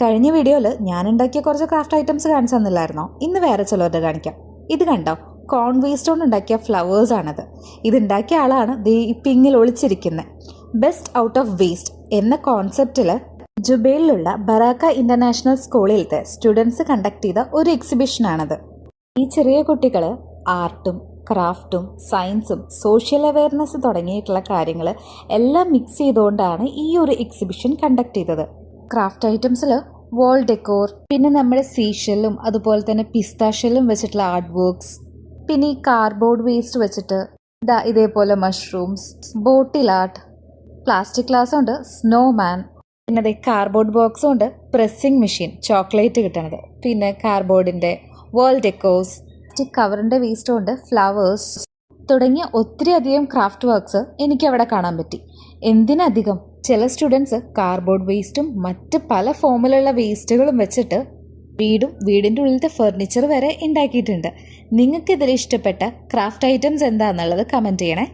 കഴിഞ്ഞ വീഡിയോയിൽ ഞാൻ ഉണ്ടാക്കിയ കുറച്ച് ക്രാഫ്റ്റ് ഐറ്റംസ് കാണിച്ചു തന്നില്ലായിരുന്നോ? ഇന്ന് വേറെ ചിലവരുടെ കാണിക്കാം. ഇത് കണ്ടോ, കോൺ വേസ്റ്റ് കൊണ്ട് ഉണ്ടാക്കിയ ഫ്ലവേഴ്സ് ആണത്. ഇതുണ്ടാക്കിയ ആളാണ് ദേ ഈ പിങ്ങിൽ ഒളിച്ചിരിക്കുന്നത്. ബെസ്റ്റ് ഔട്ട് ഓഫ് വേസ്റ്റ് എന്ന കോൺസെപ്റ്റിൽ ജുബൈലിലുള്ള ബറാക്ക ഇന്റർനാഷണൽ സ്കൂളിലത്തെ സ്റ്റുഡൻസ് കണ്ടക്ട് ചെയ്ത ഒരു എക്സിബിഷനാണത്. ഈ ചെറിയ കുട്ടികൾ ആർട്ടും ക്രാഫ്റ്റും സയൻസും സോഷ്യൽ അവയർനെസ് തുടങ്ങിയിട്ടുള്ള കാര്യങ്ങൾ എല്ലാം മിക്സ് ചെയ്തുകൊണ്ടാണ് ഈ ഒരു എക്സിബിഷൻ കണ്ടക്ട് ചെയ്തത്. ക്രാഫ്റ്റ് ഐറ്റംസിൽ വാൾ ഡെക്കോർ, പിന്നെ നമ്മുടെ സീഷെല്ലും അതുപോലെ തന്നെ പിസ്താഷെല്ലും വെച്ചിട്ടുള്ള ആർട്ട് വർക്ക്സ്, പിന്നെ ഈ കാർഡ്ബോർഡ് വേസ്റ്റ് വെച്ചിട്ട് ഇതേപോലെ mushrooms, bottle art, plastic glass കൊണ്ട് സ്നോമാൻ, പിന്നെ അതേ കാർഡ്ബോർഡ് ബോക്സ് കൊണ്ട് പ്രസ്സിംഗ് മെഷീൻ ചോക്ലേറ്റ് കിട്ടണത്, പിന്നെ കാർഡ്ബോർഡിൻ്റെ വാൾ ഡെക്കോർസ്, കവറിൻ്റെ വേസ്റ്റ് കൊണ്ട് ഫ്ലവേഴ്സ് തുടങ്ങിയ ഒത്തിരി അധികം ക്രാഫ്റ്റ് വർക്ക്സ് എനിക്ക് അവിടെ കാണാൻ പറ്റി. എന്തിനധികം ചില സ്റ്റുഡൻസ് കാർഡ്ബോർഡ് വേസ്റ്റും മറ്റ് പല ഫോമിലുള്ള വേസ്റ്റുകളും വെച്ചിട്ട് വീടിൻ്റെ ഉള്ളിലത്തെ ഫർണിച്ചർ വരെ ഉണ്ടാക്കിയിട്ടുണ്ട്. നിങ്ങൾക്ക് ഇതിൽ ഇഷ്ടപ്പെട്ട ക്രാഫ്റ്റ് ഐറ്റംസ് എന്താണെന്നുള്ളത് കമൻറ്റ് ചെയ്യണേ.